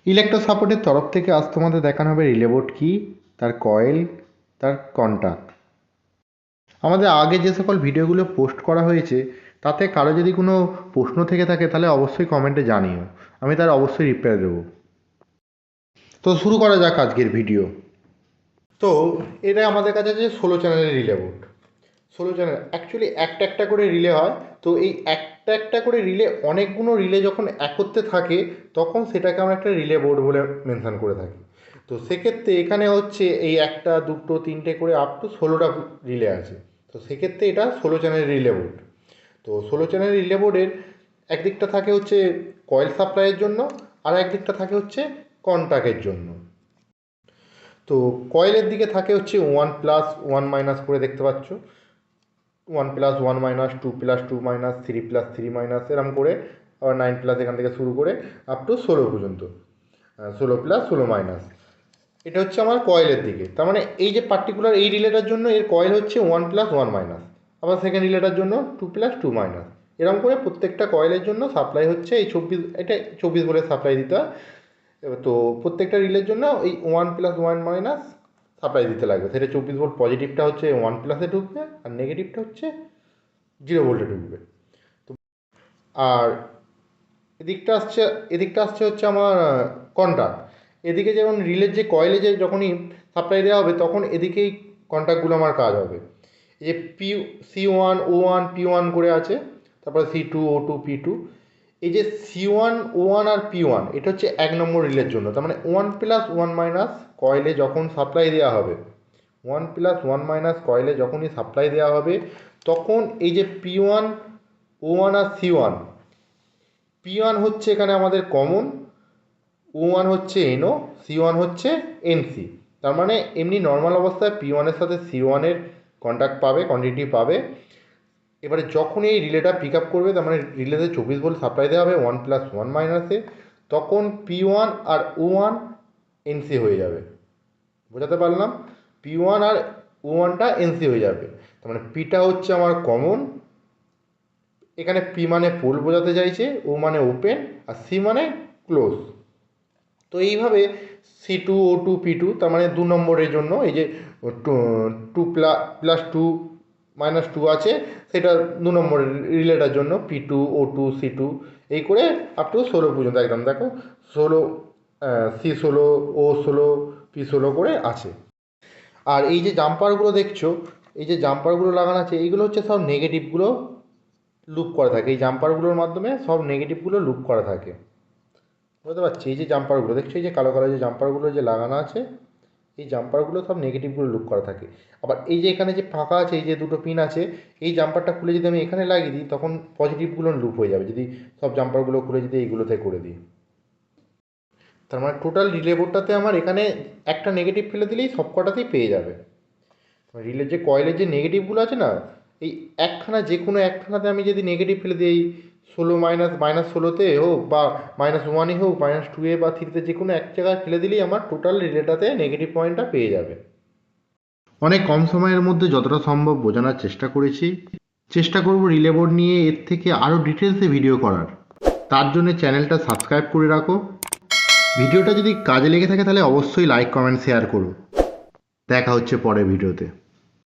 Electro সাপোর্টের তরফ থেকে আজ তোমাদের দেখানো হবে রিলে বোর্ড কী, তার কয়েল, তার কন্টাক্ট। আমাদের আগে যে সকল ভিডিওগুলো পোস্ট করা হয়েছে তাতে কারো যদি কোনো প্রশ্ন থেকে থাকে তাহলে অবশ্যই কমেন্টে জানিও, আমি তার অবশ্যই রিপ্লাই দেবো। তো শুরু করা যাক আজকের ভিডিও। তো এটা আমাদের কাছে আছে 16 চ্যানেলের রিলে বোর্ড। 16 চ্যানেল অ্যাকচুয়ালি একটা একটা করে রিলে হয়। তো এই একটা একটা করে রিলে, অনেকগুলো রিলে যখন একত্রে থাকে তখন সেটাকে আমরা একটা রিলে বোর্ড বলে মেনশন করে থাকি। তো সেক্ষেত্রে এখানে হচ্ছে এই একটা দুটো তিনটে করে আপ টু 16টা রিলে আছে। তো সেক্ষেত্রে এটা 16 চ্যানেলের রিলে বোর্ড। তো 16 চ্যানেলের রিলে বোর্ডের একদিকটা থাকে হচ্ছে কয়েল সাপ্লাইয়ের জন্য, আর একদিকটা থাকে হচ্ছে কন্টাক্টের জন্য। তো কয়েলের দিকে থাকে হচ্ছে 1 প্লাস 1 মাইনাস করে দেখতে পাচ্ছ, 1 plus 1 minus, 2 plus 2 minus, 3 plus 3 minus, এরম করে আবার 9 প্লাস এখান থেকে শুরু করে আপ টু 16 পর্যন্ত, 16 প্লাস 16 মাইনাস। এটা হচ্ছে আমার কয়েলের দিকে। তার মানে এই যে পার্টিকুলার এই রিলেটার জন্য এর কয়েল হচ্ছে 1 প্লাস 1 মাইনাস, আবার সেকেন্ড রিলেটার জন্য 2 প্লাস 2 মাইনাস, এরকম করে প্রত্যেকটা কয়েলের জন্য সাপ্লাই হচ্ছে এই 24, এটা 24 বলে সাপ্লাই দিতে হয়। তো প্রত্যেকটা রিলের জন্য এই 1 প্লাস 1 মাইনাস সাপ্লাই দিতে লাগবে। সেটা 24 ভোল্ট, পজিটিভটা হচ্ছে 1 প্লাসে ঢুকবে আর নেগেটিভটা হচ্ছে 0 ভোল্টে ঢুকবে। তো আর এদিকটা আসছে হচ্ছে আমার কন্টাক্ট। এদিকে যেমন রিলের যে কয়েলে যে যখনই সাপ্লাই দেওয়া হবে তখন এদিকেই কন্টাক্টগুলো আমার কাজ হবে। এই যে C1 O1 P1 করে আছে, তারপরে C2 O2 P2। এই যে C1 O1 আর P1 এটা হচ্ছে 1 নম্বর রিলের জন্য। তার মানে 1 প্লাস 1 মাইনাস কয়েলে যখন সাপ্লাই দেওয়া হবে, 1 প্লাস 1 মাইনাস কয়েলে যখনই সাপ্লাই দেওয়া হবে তখন এই যে P1 O1 আর C1, P1 হচ্ছে এখানে আমাদের কমন, O1 হচ্ছে NO, C1 হচ্ছে NC। তার মানে এমনি নর্মাল অবস্থায় P1 এর সাথে C1 এর কন্ট্যাক্ট পাবে, কোয়ান্টিটি পাবে। এবারে যখন এই রিলেটা পিক আপ করবে, তার মানে রিলেতে 24 ভোল্ট সাপ্লাই দেওয়া হবে 1 প্লাস 1 মাইনাসে, তখন P1 আর O1 NC হয়ে যাবে। বোঝাতে পারলাম? P1 আর O1টা NC হয়ে যাবে। তার মানে Pটা হচ্ছে আমার কমন, এখানে P মানে পোল বোঝাতে চাইছে, O মানে ওপেন, আর C মানে ক্লোজ। তো এইভাবে C2 O2 P2, তার মানে 2 নম্বরের জন্য এই যে 2 প্লাস 2 মাইনাস 2 আছে, সেটা 2 নম্বরের রিলেটার জন্য P2 O2 C2, এই করে আপ টু 16 পর্যন্ত একদম দেখো 16, C16 O16 P16 করে আছে। আর এই যে জাম্পারগুলো দেখছো, এই যে জাম্পারগুলো লাগানো আছে, এইগুলো হচ্ছে সব নেগেটিভগুলো লুপ করা থাকে। এই জাম্পারগুলোর মাধ্যমে সব নেগেটিভগুলো লুপ করা থাকে। বুঝতে পারছি? এই যে জাম্পারগুলো দেখছো, এই যে কালো কালো যে জাম্পারগুলো যে লাগানো আছে, এই জাম্পারগুলো সব নেগেটিভগুলো লুপ করা থাকে। আবার এই যে এখানে যে ফাঁকা আছে, এই যে দুটো পিন আছে, এই জাম্পারটা খুলে যদি আমি এখানে লাগিয়ে দিই তখন পজিটিভগুলো লুপ হয়ে যাবে, যদি সব জাম্পারগুলো খুলে যদি এইগুলোতে করে দিই। তার মানে টোটাল রিলে বোর্ডটাতে আমার এখানে একটা নেগেটিভ ফেলে দিলেই সব কটাতেই পেয়ে যাবে। রিলের যে কয়েলের যে নেগেটিভগুলো আছে না, এই একখানা যে কোনো একখানাতে আমি যদি নেগেটিভ ফেলে দিই, 16 মাইনাস 16তে হোক বা -1 হোক, -2 বা 3তে, যে কোনো এক জায়গায় ফেলে দিলেই আমার টোটাল রিলেটাতে নেগেটিভ পয়েন্টটা পেয়ে যাবে। অনেক কম সময়ের মধ্যে যতটা সম্ভব বোঝানোর চেষ্টা করেছি। চেষ্টা করব রিলে বোর্ড নিয়ে এর থেকে আরও ডিটেলসে ভিডিও করার। তার জন্য চ্যানেলটা সাবস্ক্রাইব করে রাখো। ভিডিওটা যদি কাজে লেগে থাকে তাহলে অবশ্যই লাইক কমেন্ট শেয়ার করো। দেখা হচ্ছে পরের ভিডিওতে।